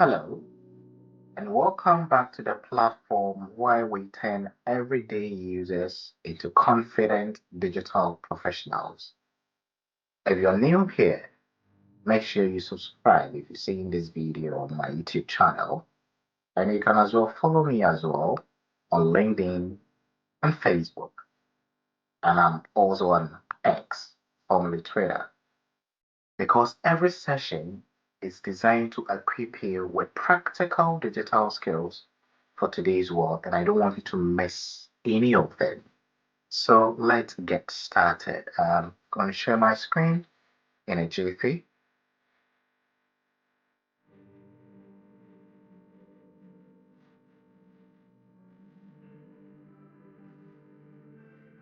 Hello, and welcome back to the platform where we turn everyday users into confident digital professionals. If you're new here, make sure you subscribe if you're seeing this video on my YouTube channel, and you can as well follow me as well on LinkedIn and Facebook, and I'm also on X, formerly Twitter, because every session is designed to equip you with practical digital skills for today's world, and I don't want you to miss any of them. So let's get started. I'm going to share my screen in a jiffy.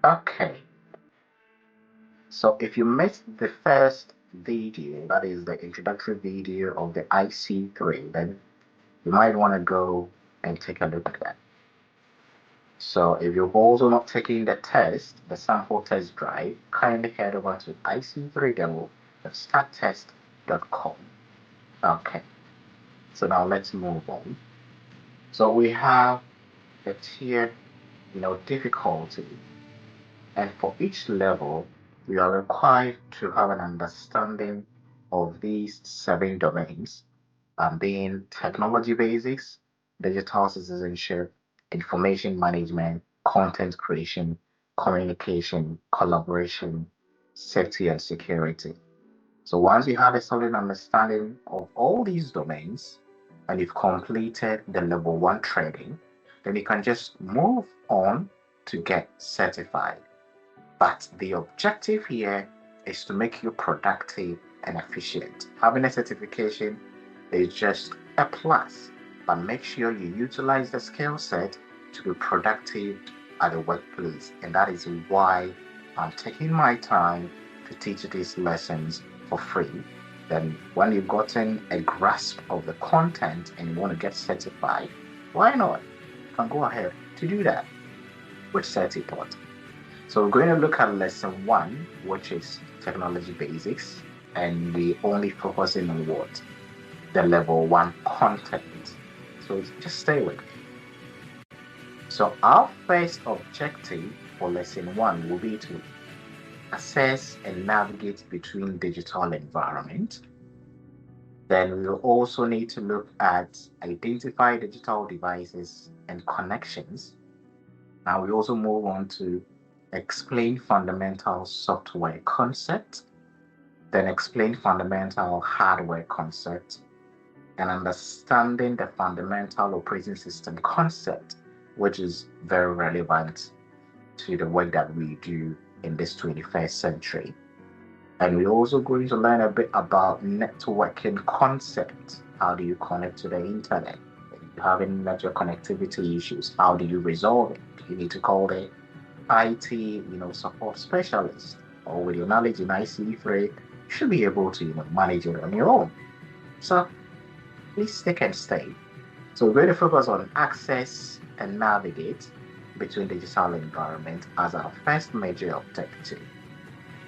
Okay, so if you missed the first video, that is the introductory video of the IC3, then you might want to go and take a look at that. So if you've also not taken the test, the sample test drive, kindly head over to IC3demo.starttest.com. Okay, so now let's move on. So we have the tiered, difficulty, and for each level, we are required to have an understanding of these 7 domains, being technology basics, digital citizenship, information management, content creation, communication, collaboration, safety, and security. So once you have a solid understanding of all these domains and you've completed the level 1 training, then you can just move on to get certified. But the objective here is to make you productive and efficient. Having a certification is just a plus, but make sure you utilize the skill set to be productive at the workplace. And that is why I'm taking my time to teach these lessons for free. Then when you've gotten a grasp of the content and you want to get certified, why not? You can go ahead to do that with Certiport. So we're going to look at lesson 1, which is technology basics, and we only focusing on what? The level 1 content. So just stay with me. So our first objective for lesson 1 will be to assess and navigate between digital environment. Then we'll also need to look at identify digital devices and connections. Now we also move on to explain fundamental software concept, then explain fundamental hardware concept, and understanding the fundamental operating system concept, which is very relevant to the work that we do in this 21st century. And we're also going to learn a bit about networking concept. How do you connect to the internet? If you're having network connectivity issues, how do you resolve it? Do you need to call the IT, support specialist? Or with your knowledge in IC3, you should be able to, manage it on your own. So please stick and stay. So we're going to focus on access and navigate between digital environment as our first major objective.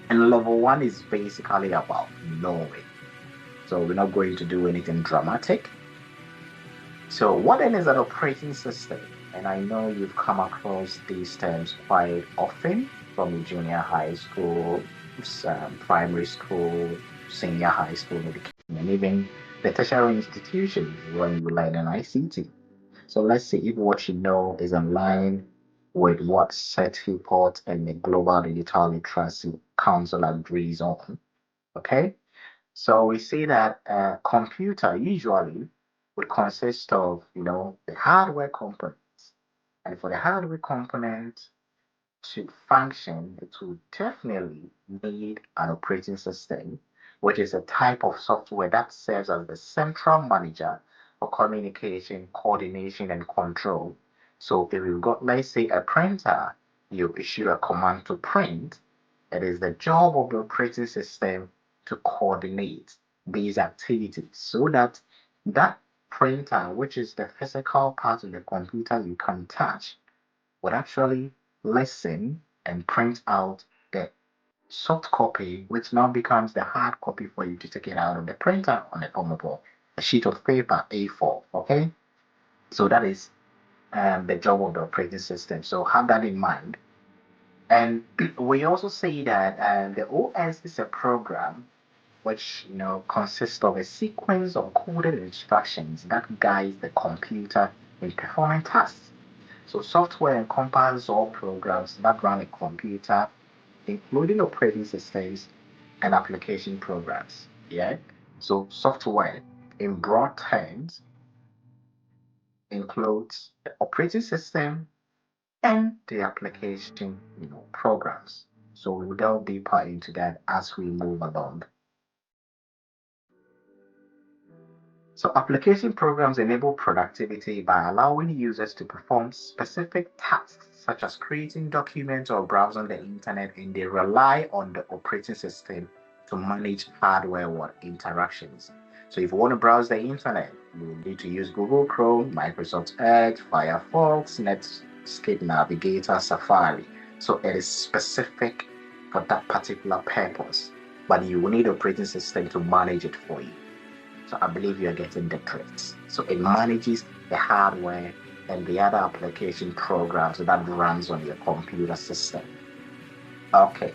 And level 1 is basically about knowing. So we're not going to do anything dramatic. So what then is an operating system? And I know you've come across these terms quite often from junior high school, primary school, senior high school education, and even the tertiary institutions when you learn an ICT. So let's see if what you know is in line with what Certiport and the Global Digital Literacy Council agrees on. Okay, so we see that a computer usually would consist of, the hardware components, and for the hardware component to function, it will definitely need an operating system, which is a type of software that serves as the central manager for communication, coordination, and control. So if you've got, let's say, a printer, you issue a command to print. It is the job of the operating system to coordinate these activities so that that printer, which is the physical part of the computer you can touch, would actually listen and print out the soft copy, which now becomes the hard copy for you to take it out of the printer on a sheet of paper A4. Okay, so that is the job of the operating system. So have that in mind. And we also say that the OS is a program which consists of a sequence of coded instructions that guides the computer in performing tasks. So software encompasses all programs that run a computer, including operating systems and application programs. Yeah. So software, in broad terms, includes the operating system and the application, programs. So we'll delve deeper into that as we move along. So application programs enable productivity by allowing users to perform specific tasks such as creating documents or browsing the internet, and they rely on the operating system to manage hardware interactions. So if you want to browse the internet, you need to use Google Chrome, Microsoft Edge, Firefox, Netscape Navigator, Safari. So it is specific for that particular purpose, but you will need operating system to manage it for you. So I believe you're getting the drift. So it manages the hardware and the other application programs that runs on your computer system. Okay.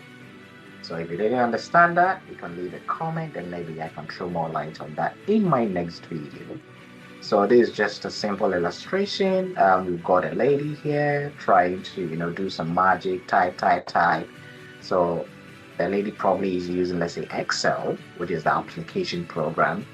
So if you didn't understand that, you can leave a comment and maybe I can throw more light on that in my next video. So this is just a simple illustration. We've got a lady here trying to, do some magic, type. So the lady probably is using, let's say, Excel, which is the application program.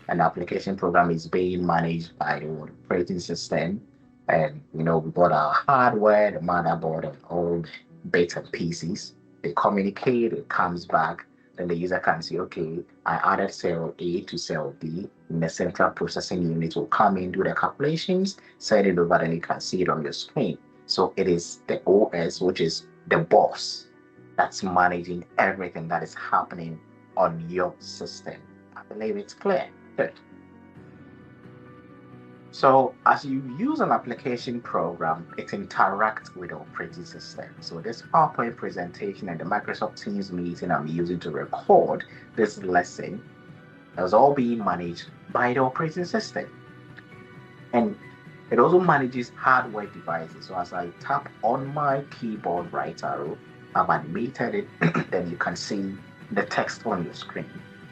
And the application program is being managed by the operating system. And, we got our hardware, the motherboard, and all the bits and pieces. They communicate, it comes back. Then the user can see, okay, I added cell A to cell B. And the central processing unit will come in, do the calculations, send it over, and you can see it on your screen. So it is the OS, which is the boss, that's managing everything that is happening on your system. I believe it's clear. Good. So as you use an application program, it interacts with the operating system. So this PowerPoint presentation and the Microsoft Teams meeting I'm using to record this lesson is all being managed by the operating system. And it also manages hardware devices. So as I tap on my keyboard right arrow, I've animated it, then you can see the text on your screen.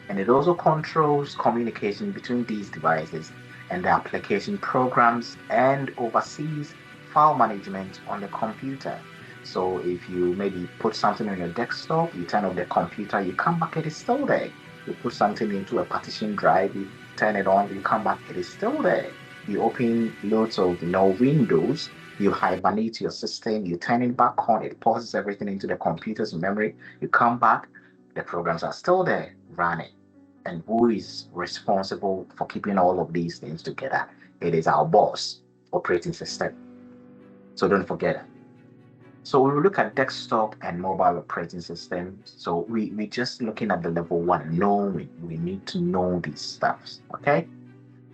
And it also controls communication between these devices and the application programs and oversees file management on the computer. So if you maybe put something on your desktop, you turn off the computer, you come back, it is still there. You put something into a partition drive, you turn it on, you come back, it is still there. You open loads of Windows, you hibernate your system, you turn it back on, it pauses everything into the computer's memory, you come back, the programs are still there running. And who is responsible for keeping all of these things together? It is our boss, operating system. So don't forget it. So we will look at desktop and mobile operating systems. So we're just looking at the level 1, knowing. We need to know these stuffs, okay?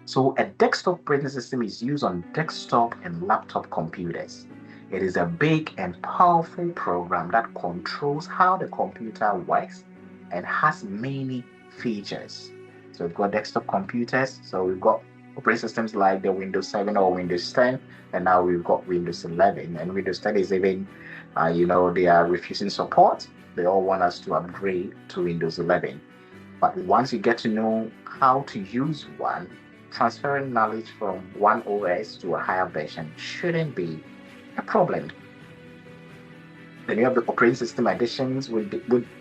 So a desktop operating system is used on desktop and laptop computers. It is a big and powerful program that controls how the computer works and has many features. So we've got desktop computers. So we've got operating systems like the Windows 7 or Windows 10, and now we've got Windows 11. And Windows 10 is even, they are refusing support. They all want us to upgrade to Windows 11. But once you get to know how to use one, transferring knowledge from one OS to a higher version shouldn't be a problem. Then you have the operating system additions, which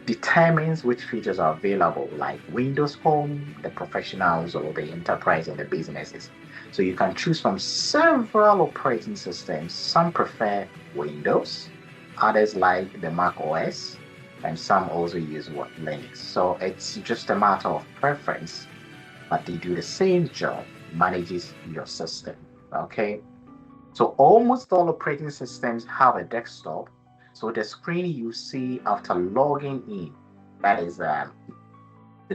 determines which features are available, like Windows Home, the professionals, or the enterprise and the businesses. So you can choose from several operating systems. Some prefer Windows, others like the Mac OS, and some also use Linux. So it's just a matter of preference, but they do the same job, manages your system, okay? So almost all operating systems have a desktop. So the screen you see after logging in, that is the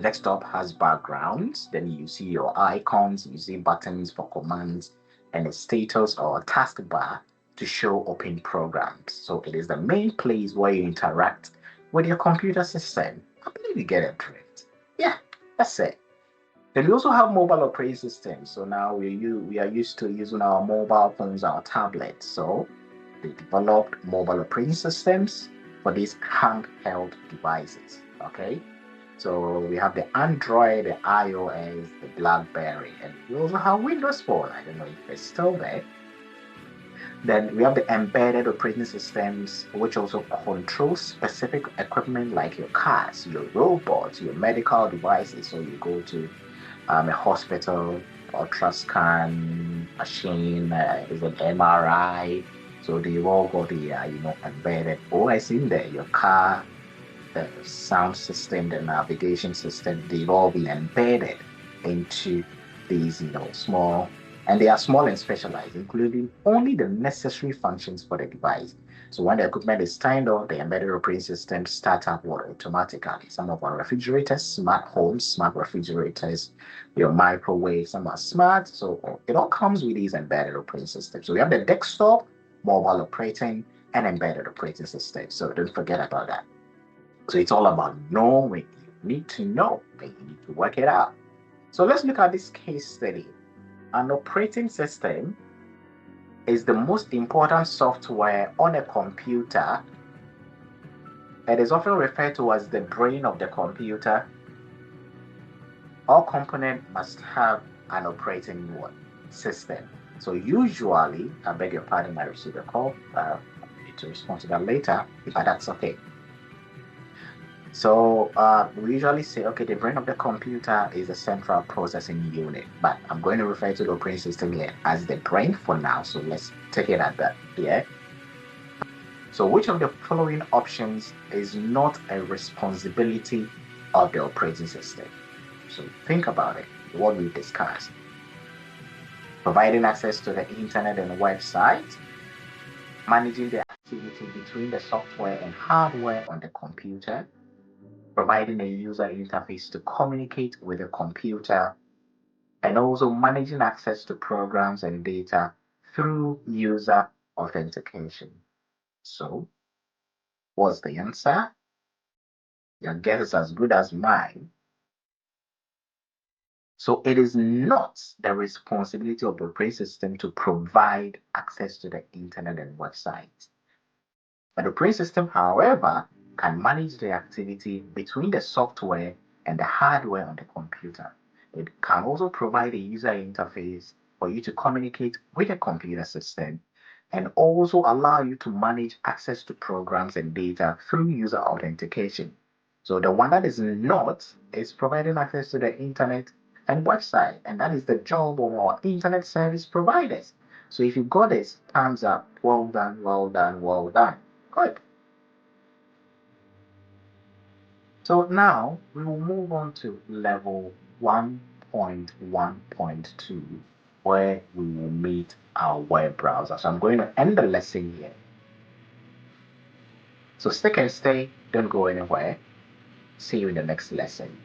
desktop has backgrounds. Then you see your icons, you see buttons for commands, and a status or a taskbar to show open programs. So it is the main place where you interact with your computer system. I believe you get a drift. Yeah, that's it. Then we also have mobile operating systems. So now we are used to using our mobile phones, our tablets. So they developed mobile operating systems for these handheld devices. Okay. So we have the Android, the iOS, the BlackBerry, and we also have Windows Phone. I don't know if it's still there. Then we have the embedded operating systems, which also control specific equipment like your cars, your robots, your medical devices. So you go to a hospital, ultrascan machine, is an MRI. So they've all got the embedded OS in there. Your car, the sound system, the navigation system, they've all been embedded into these small, and they are small and specialized, including only the necessary functions for the device. So when the equipment is turned on, the embedded operating system starts up automatically. Some of our refrigerators, smart homes, smart refrigerators, your microwave, some are smart. So it all comes with these embedded operating systems. So we have the desktop, mobile operating, and embedded operating system. So don't forget about that. So it's all about knowing. You need to know, and you need to work it out. So let's look at this case study. An operating system is the most important software on a computer. It is often referred to as the brain of the computer. All components must have an operating system. So usually, I beg your pardon, I received a call. I need to respond to that later, but that's okay. So we usually say, okay, the brain of the computer is the central processing unit, but I'm going to refer to the operating system here as the brain for now. So let's take it at that. Yeah. So which of the following options is not a responsibility of the operating system? So think about it, what we discussed. Providing access to the internet and website, managing the activity between the software and hardware on the computer, providing a user interface to communicate with the computer, and also managing access to programs and data through user authentication. So, what's the answer? Your guess is as good as mine. So, it is not the responsibility of the operating system to provide access to the internet and websites. But the operating system, however, can manage the activity between the software and the hardware on the computer. It can also provide a user interface for you to communicate with the computer system and also allow you to manage access to programs and data through user authentication. So the one that is not is providing access to the internet and website, and that is the job of our internet service providers. So if you got this, thumbs up, well done, well done, well done. Good. So now we will move on to level 1.1.2, where we will meet our web browser. So I'm going to end the lesson here. So stick and stay, don't go anywhere. See you in the next lesson.